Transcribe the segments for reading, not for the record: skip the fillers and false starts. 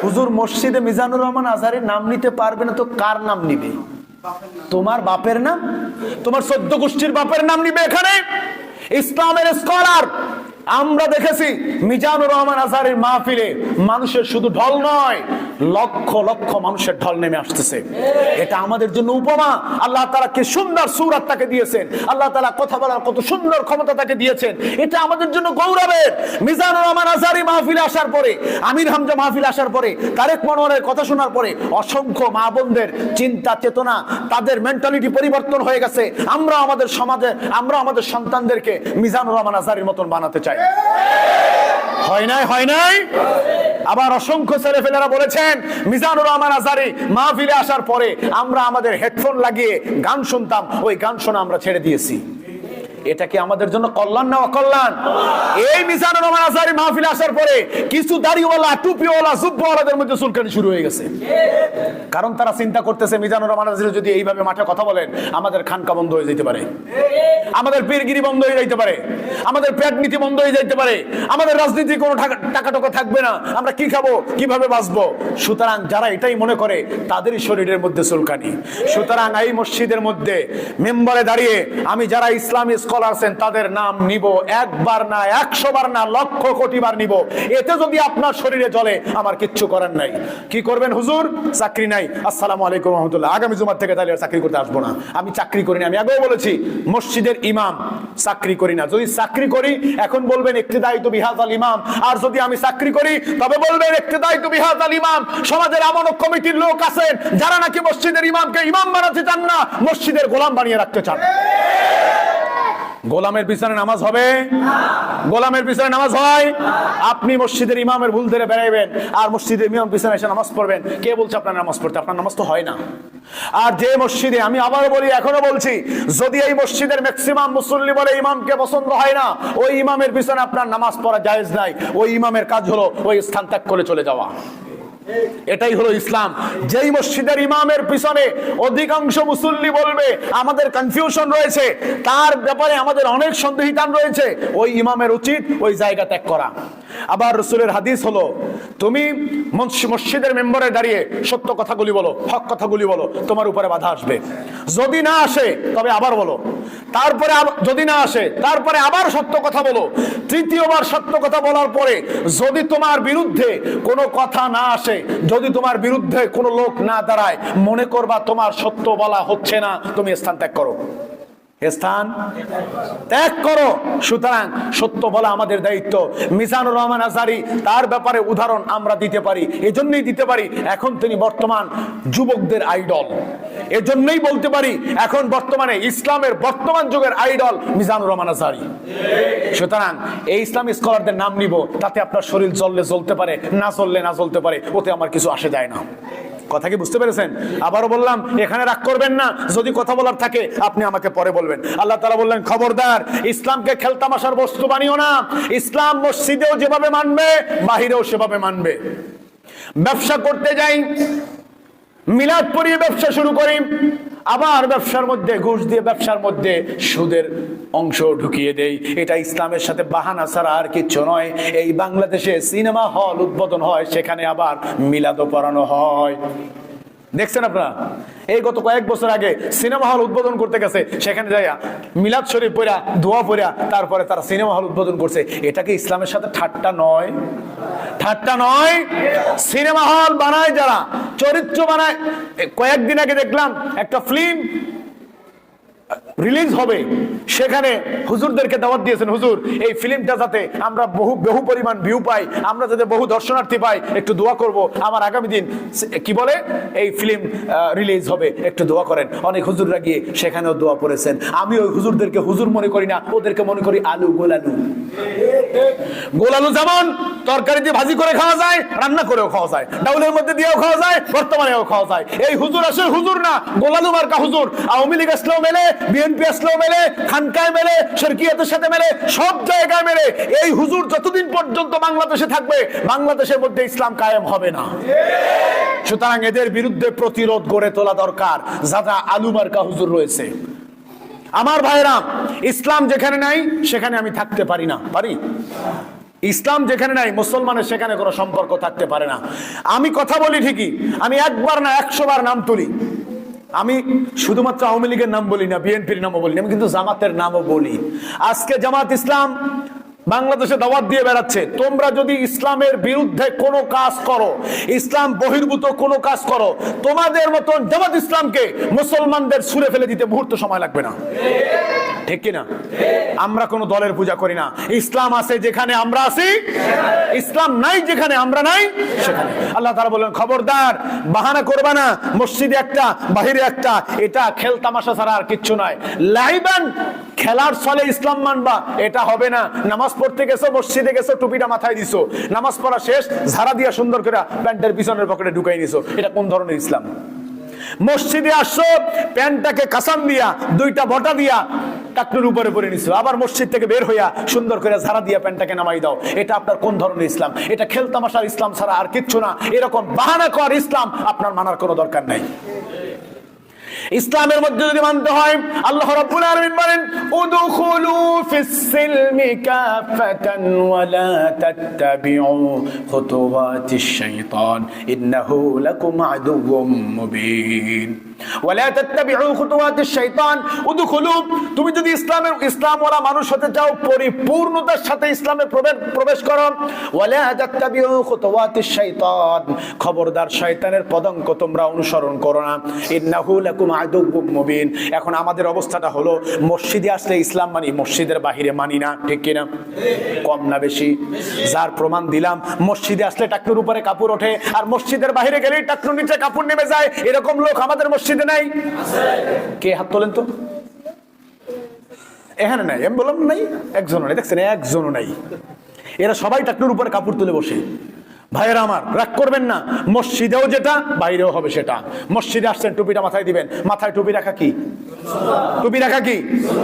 হুজুর মসজিদে মিজানুর রহমান আজহারের নাম নিতে পারবে না তো কার নাম নিবে? তোমার বাপের নাম, তোমার 14 গোষ্ঠীর বাপের নাম নিবে এখানে? ইসলামের স্কলার আমরা দেখেছি মিজানুর রহমান আজহারের মাহফিলে মানুষের শুধু ঢল নয়, লক্ষ লক্ষ মানুষের ঢল নেমে আসতেছে। এটা আমাদের জন্য উপমা। আল্লাহ তাআলা কি সুন্দর সূরাত তাকে দিয়েছেন, আল্লাহ তাআলা কথা বলার কত সুন্দর ক্ষমতা তাকে দিয়েছেন। এটা আমাদের জন্য গৌরবের। মিজানুর রহমান আজহারি মাহফিলে আসার পরে, আমির হামজা মাহফিলে আসার পরে, তারেক মনোয়ারের কথা শোনার পরে অসংখ্য মা বোনদের চিন্তা চেতনা, তাদের মেন্টালিটি পরিবর্তন হয়ে গেছে। আমরা আমাদের সমাজে, আমরা আমাদের সন্তানদেরকে মিজানুর রহমান আজহারির মতন বানাতে চাই। হয় নাই? হয় নাই? আবার অসংখ্য ছেলেপেলেরা বলেছেন মিজানুর রহমান আজহারি মাহফিলে আসার পরে আমরা আমাদের হেডফোন লাগিয়ে গান শুনতাম, ওই গান শোনা আমরা ছেড়ে দিয়েছি। এটা কি আমাদের জন্য কল্যাণ না অকল্যাণ? এই মিজানুর রহমান আজহারি মাহফিলে আসার পরে কিছু দাড়িওয়ালা, টুপিওয়ালা, জুব্বাওয়ালাদের মধ্যে চুলকানি শুরু হয়ে গেছে। কারণ তারা চিন্তা করতেছে মিজানুর রহমান আজহারি যদি এইভাবে মাঠে কথা বলেন, আমাদের খানকা বন্ধ হয়ে যেতে পারে, আমাদের পীরগিরি বন্ধ হয়ে যাইতে পারে, আমাদের পেট নীতি বন্ধ হয়ে যাইতে পারে, আমাদের রাজনীতি কোনো টাকা টাকা থাকবে না, আমরা কি খাবো, কিভাবে বাঁচবো। সুতরাং যারা এটাই মনে করে তাদেরই শরীরের মধ্যে চুলকানি। সুতরাং এই মসজিদের মধ্যে মেম্বারে দাঁড়িয়ে আমি যারা ইসলামী স্কলার আছেন তাদের নাম নিব, একবার না, 100 বার না, লক্ষ কোটি বার নিব। এতে যদি আপনার শরীরে জ্বলে, আমার কিচ্ছু করার নাই। কি করবেন হুজুর? চাকরি নাই, আসসালামু আলাইকুম রহমতুল্লাহ, আগামী জুমার থেকে তাহলে চাকরি করতে আসবো না। আমি চাকরি করি না, আমি আগেও বলেছি মসজিদের ইমাম, চাকরি করি না। যদি চাকরি করি এখন বলবেন ইক্তেদায়তু বিহাযাল ইমাম, আর যদি আমি চাকরি করি তবে বলবেন ইক্তেদায়তু বিহাযাল ইমাম। সমাজের এমন কমিটির লোক আছেন যারা নাকি মসজিদের ইমামকে ইমাম বানাতে চান না, মসজিদের গোলাম বানিয়ে রাখতে চান। গোলামের পিছনে নামাজ হবে? গোলামের পিছনে নামাজ হয়? আপনি মসজিদের ইমামের ভুল ধরে বেড়াইবেন আর মসজিদের ইমাম পিছনে এসে নামাজ পড়বেন, কে বলছে আপনার নামাজ পড়তে? আপনার নামাজ তো হয় না। আর যে মসজিদে, আমি আবারও বলি, এখনো বলছি, যদি এই মসজিদের ম্যাক্সিমাম মুসল্লি বলে ইমামকে পছন্দ হয় না, ওই ইমামের পিছনে আপনার নামাজ পড়া জায়েজ নাই। ওই ইমামের কাজ হলো ওই স্থান ত্যাগ করে চলে যাওয়া। এটাই হলো ইসলাম। যেই মসজিদের ইমামের পিছনে অধিকাংশ মুসল্লি বলবে আমাদের কনফিউশন রয়েছে, তার ব্যাপারে আমাদের অনেক সন্দেহিতান রয়েছে, ওই ইমামের উচিত ওই জায়গা ত্যাগ করা। আবার রাসূলের হাদিস হলো, তুমি মসজিদের মেম্বারে দাঁড়িয়ে সত্য কথাগুলি বলো, হক কথাগুলি বলো, তোমার উপরে বাধা আসবে। যদি না আসে তবে আবার বলো, তারপরে যদি না আসে তারপরে আবার সত্য কথা বলো। তৃতীয়বার সত্য কথা বলার পরে যদি তোমার বিরুদ্ধে কোনো কথা না আসে, যদি তোমার বিরুদ্ধে কোনো লোক না দাঁড়ায়, মনে করবা তোমার সত্য বলা হচ্ছে না, তুমি স্থান ত্যাগ করো, স্থান ত্যাগ করো। সুতরাং সত্য বলা আমাদের দায়িত্ব। মিজানুর রহমান আজহারি, তার ব্যাপারে উদাহরণ আমরা দিতে পারি, এজন্যই দিতে পারি এখন তিনি বর্তমান যুবকদের আইডল। এজন্যই বলতে পারি এখন বর্তমানে ইসলামের বর্তমান যুগের আইডল মিজানুর রহমান আজহারি। সুতরাং এই ইসলামী স্কলারদের নাম নিব, তাতে আপনার শরীর জ্বললে জ্বলতে পারে, না জ্বললে না জ্বলতে পারে, ওতে আমার কিছু আসে যায় না। কথা কি বুঝতে পেরেছেন? আবারও বললাম, এখানে রাগ করবেন না, যদি কথা বলার থাকে আপনি আমাকে পরে বলবেন। আল্লাহ তাআলা বললেন, খবরদার ইসলামকে খেলতামাশার বস্তু বানিও না। ইসলাম মসজিদেও যেভাবে মানবে, বাহিরেও সেভাবে মানবে। ব্যবসা করতে যাই, মিলাদ পড়িয়ে ব্যবসা শুরু করি, আবার ব্যবসার মধ্যে ঘুষ দিয়ে ব্যবসার মধ্যে সুদের অংশ ঢুকিয়ে দেই। এটা ইসলামের সাথে বাহানা ছাড়া আর কিচ্ছু নয়। এই বাংলাদেশে সিনেমা হল উদ্বোধন হয়, সেখানে আবার মিলাদও পড়ানো হয়। দেখছেন আপনারা? এই গত কয়েক বছর আগে সিনেমা হল উদ্বোধন করতে গেছে, সেখানে যাইয়া মিলাদ শরীফ পড়া, দোয়া পড়া, তারপরে তারা সিনেমা হল উদ্বোধন করছে। এটা কি ইসলামের সাথে ঠাট্টা নয়? ঠাট্টা নয়? সিনেমা হল বানায় যারা, চরিত্র বানায়। কয়েকদিন আগে দেখলাম একটা ফিল্ম রিলিজ হবে, সেখানে হুজুরদেরকে দাওয়াত দিয়েছেন, হুজুর এই ফিল্মটা যাতে আমরা বহু পরিমাণ ভিউ পাই, আমরা যাতে বহু দর্শনার্থী পাই, একটু দোয়া করব। আমার আগামী দিন কি বলে এই ফিল্ম রিলিজ হবে, একটু দোয়া করেন। অনেক হুজুররা গিয়ে সেখানেও দোয়া করেছেন। আমি ওই হুজুরদেরকে হুজুর মনে করি না, ওদেরকে মনে করি আলু, গোলালু। গোলালু যেমন তরকারি দিয়ে ভাজি করে খাওয়া যায়, রান্না করেও খাওয়া যায়, ডাউলের মধ্যে দিয়েও খাওয়া যায়, বর্তমানেও খাওয়া যায়। এই হুজুর আসলে হুজুর না, গোলালু মার্কা হুজুর। আওয়ামী লীগ আসলেও মেলে, বিএনপি আসলেও মেলে, খানকায় মেলে, শরকিয়াতের সাথে মেলে, সব জায়গায় মেলে। এই হুজুর যতদিন পর্যন্ত বাংলাদেশে থাকবে, বাংলাদেশের মধ্যে ইসলাম কায়েম হবে না। সুতরাং এদের বিরুদ্ধে প্রতিরোধ গড়ে তোলা দরকার, যারা আলু মার্কা হুজুর রয়েছে। আমার ভাইরা, ইসলাম যেখানে নাই সেখানে আমি থাকতে পারি না, পারি? ইসলাম যেখানে নাই মুসলমানের সেখানে কোনো সম্পর্ক থাকতে পারে না। আমি কথা বলি ঠিকই, আমি একবার না 100 বার নাম তুলি। আমি শুধুমাত্র আওয়ামী লীগের নাম বলি না, বিএনপির নামও বলি না, আমি কিন্তু জামাতের নামও বলি। আজকে জামাত ইসলাম বাংলাদেশে দাওয়াত দিয়ে বেড়াচ্ছে, তোমরা যদি ইসলামের বিরুদ্ধে কোনো কাজ করো, ইসলাম বহির্ভূত কোনো কাজ করো, তোমাদের মতন জামাত ইসলামকে মুসলমানদের ছুঁড়ে ফেলে দিতে মুহূর্ত সময় লাগবে না। ঠিক কিনা? আমরা কোনো দলের পূজা করি না। ইসলাম আছে যেখানে আমরা আছি, ইসলাম নাই যেখানে আমরা নাই সেখানে। আল্লাহ তাআলা বলেন, খবরদার বাহানা করবা না, মসজিদে একটা বাহিরে একটা, এটা খেল তামাশা ছাড়া আর কিচ্ছু নয়। লাইবান, খেলার ছলে ইসলাম মানবা, এটা হবে না। নামাজ পড়তে গেছো, মসজিদে গেছো, টুপিটা মাথায় দিছো, নামাজ পড়া শেষ, ঝাড়া দিয়া সুন্দর করে প্যান্টের পিছনের পকেটে ঢুকাই নিছো, এটা কোন ধরনের ইসলাম? মসজিদে আসছো, প্যান্টটাকে কাসান দিয়া, দুইটা বটা দিয়া টাকনুর উপরে পরে নিছো, আবার মসজিদ থেকে বের হইয়া সুন্দর করে ঝাড়া দিয়া প্যান্টটাকে নামাই দাও, এটা আপনার কোন ধরনের ইসলাম? এটা খেলতামাশার ইসলাম ছাড়া আর কিচ্ছু না। এরকম বাহানা কর ইসলাম আপনার মানার কোনো দরকার নাই। ইসলামের মধ্যে যদি মানতে হয়, আল্লাহ রাব্বুল আলামিন বলেন, উদখুলু ফিস সিলমি কাফাতান ওয়া লা তাত্তাবিউ খুতুওয়াতিশ শাইতান ইন্নাহু লাকুম আদুউম মুবিন। ওয়া লা তাত্তাবিউ খুতুওয়াতিশ শাইতান, উদখুলু, তুমি যদি ইসলাম ওয়ালা মানুষ হতে চাও, পরিপূর্ণতার সাথে ইসলামে প্রবেশ করো, ওয়া লা তাত্তাবিউ খুতুওয়াতিশ শাইতান, খবরদার শয়তানের পদাঙ্ক তোমরা অনুসরণ করো না, ইন্নাহু লাকুম আদুউম মুবিন। এখন আমাদের অবস্থাটা হলো, মসজিদে আসলে ইসলাম মানি, মসজিদের বাহিরে মানি না। ঠিক কিনা? কম না বেশি? যার প্রমাণ দিলাম, মসজিদে আসলে টাকনুর উপরে কাপড় ওঠে, আর মসজিদের বাহিরে গেলেই টাকনুর নিচে কাপড় নেমে যায়, এরকম লোক আমাদের মসজিদে নাই? কে হাত তোলেন তো? এখানে নাই, আমি বললাম নাই, একজনও নাই। দেখছেন, একজনও নাই। এরা সবাই টাকনুর উপরে কাপড় তুলে বসে। ভাইয়েরা আমার, রাগ করবেন না, মসজিদেও যেটা বাইরেও হবে সেটা। মসজিদে আসছেন, টুপিটা মাথায় দিবেন। মাথায় টুপি রাখা কি? টুপি রাখা কি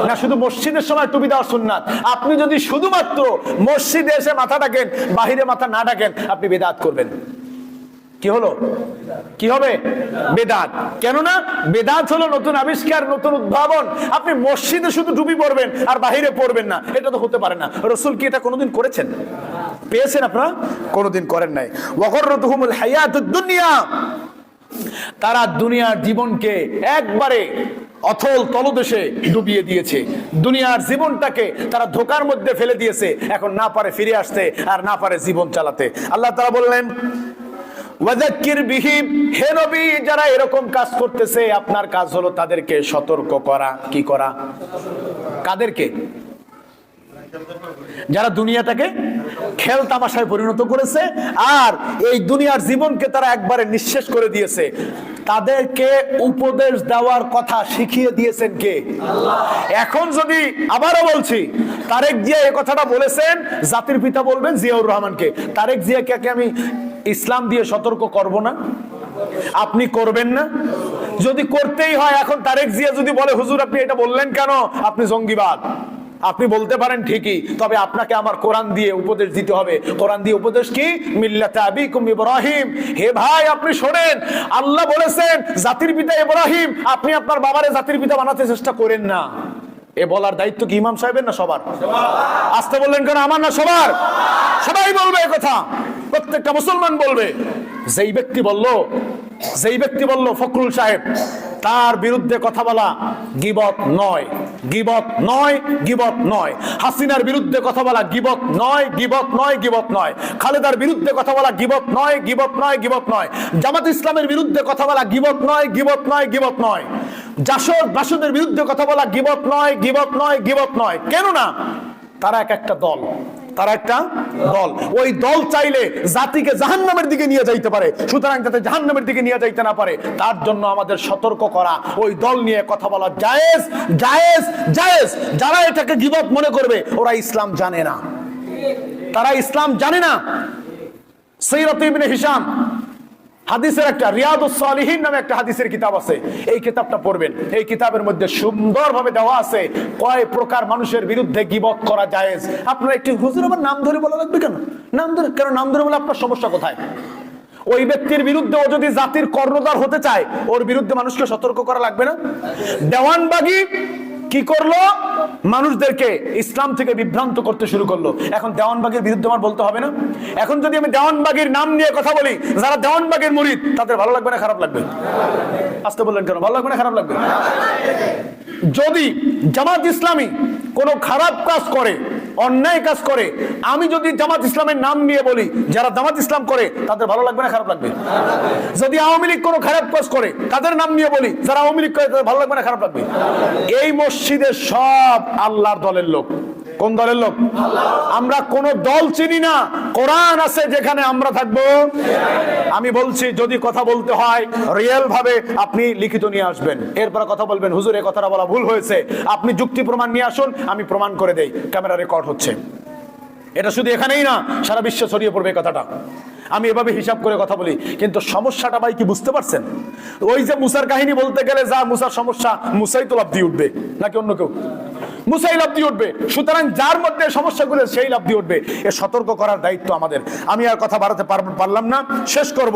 না শুধু মসজিদের সময় টুপি দেওয়া সুন্নাত। আপনি যদি শুধুমাত্র মসজিদে এসে মাথা ডাকেন, বাহিরে মাথা না ডাকেন, আপনি বেদাত করবেন। কি হলো? কি হবে? বেদাত। কেননা বেদাত হলো নতুন আবিষ্কার, নতুন উদ্ভাবন। আপনি মসজিদে শুধু টুপি পরবেন আর বাহিরে পরবেন না, এটা তো হতে পারে না। রাসূল কি এটা কোনোদিন করেছেন? পেয়েছেন আপনারা? কোনোদিন করেন নাই। ওয়াগররতুহুমুল হায়াতুদ দুনিয়া, তারা দুনিয়ার জীবনকে একবারে অথল তলদেশে ডুবিয়ে দিয়েছে। দুনিয়ার জীবনটাকে তারা ধোকার মধ্যে ফেলে দিয়েছে। এখন না পারে ফিরে আসতে, আর না পারে জীবন চালাতে। আল্লাহ তাআলা বললেন, ওয়াযাক্কির বিহি, হে নবী, যারা এরকম কাজ করতেছে, আপনার কাজ হলো তাদেরকে সতর্ক করা। কি করা? কাদেরকে? যারা দুনিয়াটাকে খেল তামাশায় পরিণত করেছে আর এই দুনিয়ার জীবনকে তারা একবারে নিঃশেষ করে দিয়েছে, তাদেরকে উপদেশ দেওয়ার কথা শিখিয়ে দিয়েছেন কে? আল্লাহ। এখন যদি আবারও বলছি, তারেক জিয়া এই কথাটা বলেছেন, জাতির পিতা বলবেন জিয়াউর রহমানকে। তারেক জিয়াকে আমি ইসলাম দিয়ে সতর্ক করব না? আপনি করবেন না? যদি করতেই হয়, এখন তারেক জিয়া যদি বলে, হুজুর আপনি এটা বললেন কেন, আপনি জঙ্গিবাদ, আপনি বলতে পারেন ঠিকই, তবে আপনাকে আমার কোরআন দিয়ে উপদেশ দিতে হবে। কোরআন দিয়ে উপদেশ কি? মিল্লাতে আবিকুম ইব্রাহিম। হে ভাই, আপনি শোনেন, আল্লাহ বলেছেন জাতির পিতা ইব্রাহিম, আপনি আপনার বাবারে জাতির পিতা বানাতে চেষ্টা করেন না। এ বলার দায়িত্ব কি ইমাম সাহেবের না সবার? আসতে বললেন কেন? আমার না সবার? সবাই বলবে এ কথা, প্রত্যেকটা মুসলমান বলবে। যেই ব্যক্তি বলল ফখরুল সাহেব, তার বিরুদ্ধে কথা বলা গীবত নয়, গীবত নয়, গীবত নয়। হাসিনার বিরুদ্ধে কথা বলা গীবত নয়, গীবত নয়, গীবত নয়। খালেদার বিরুদ্ধে কথা বলা গীবত নয়, গীবত নয়, গীবত নয়। জামাত ইসলামের বিরুদ্ধে কথা বলা গীবত নয়, গীবত নয়, গীবত নয়। বাসুদের বিরুদ্ধে কথা বলা গীবত নয়, গীবত নয়, গীবত নয়। কেননা তারা একটা দল, তারা একটা দল। ওই দল চাইলে জাতিকে জাহান্নামের দিকে নিয়ে যাইতে পারে। সুতরাং যাতে জাহান্নামের দিকে নিয়ে যাইতে না পারে, তার জন্য আমাদের সতর্ক করা, ওই দল নিয়ে কথা বলা জায়েজ, জায়েজ, জায়েজ। যারা এটাকে গীবত মনে করবে, ওরা ইসলাম জানে না, তারা ইসলাম জানে না। সীরাত ইবনে হিশাম হাদিসের একটা, রিয়াদুস সালিহিন নামে একটা হাদিসের কিতাব আছে, এই কিতাবটা পড়বেন। এই কিতাবের মধ্যে সুন্দরভাবে দেওয়া আছে কয় প্রকার মানুষের বিরুদ্ধে গীবত করা জায়েজ। আপনারা একটু, হুজুর আবার নাম ধরে বলা লাগবে কেন? নাম ধরে কেন? নাম ধরে বলে আপনার সমস্যা কোথায়? ওই ব্যক্তির বিরুদ্ধে ও যদি জাতির কর্ণধার হতে চায়, ওর বিরুদ্ধে মানুষকে সতর্ক করা লাগবে না? দেওয়ানবাগী কি করলো? মানুষদেরকে ইসলাম থেকে বিভ্রান্ত করতে শুরু করলো। এখন দেওয়ানবাগের বিরুদ্ধে আমার বলতে হবে না? এখন যদি আমি দেওয়ানবাগের নাম নিয়ে কথা বলি, যারা দেওয়ানবাগের মুরিদ তাদের ভালো লাগবে না খারাপ লাগবে? আসতে বললেন কেন? ভালো লাগবে না খারাপ লাগবে? যদি জামাত ইসলামী কোনো খারাপ কাজ করে, অন্যায় কাজ করে, আমি যদি জামাত ইসলামের নাম নিয়ে বলি, যারা জামাত ইসলাম করে তাদের ভালো লাগবে না খারাপ লাগবে? যদি আওয়ামী লীগ কোনো খারাপ কাজ করে, তাদের নাম নিয়ে বলি, যারা আওয়ামী লীগ করে তাদের ভালো লাগবে না খারাপ লাগবে? এই মসজিদের সব আল্লাহর দলের লোক। কোন দলের লোক? আমরা কোন দল চিনি না, কোরআন আছে যেখানে আমরা থাকবো। আমি বলছি, যদি কথা বলতে হয় রিয়েল ভাবে আপনি লিখিত নিয়ে আসবেন, এরপর কথা বলবেন হুজুর এই কথাটা বলা ভুল হয়েছে, আপনি যুক্তি প্রমাণ নিয়ে আসুন, আমি প্রমাণ করে দেই, ক্যামেরা রেকর্ড হচ্ছে। এটা শুধু এখানেই না, সারা বিশ্বে ছড়িয়ে পড়বে এই কথাটা। আমি এভাবে হিসাব করে কথা বলি, কিন্তু সমস্যাটা ভাই কি বুঝতে পারছেন? ওই যে মুসার কাহিনী বলতে গেলে যা মুসার সমস্যা, মুসাই তো লাভ দিয়ে উঠবে নাকি অন্য কেউ? মুসাই লাভ দিয়ে উঠবে। সুতরাং যার মধ্যে সমস্যাগুলো সেই লাভ দিয়ে উঠবে, এ সতর্ক করার দায়িত্ব আমাদের। আমি আর কথা বাড়াতে পারলাম না, শেষ করব।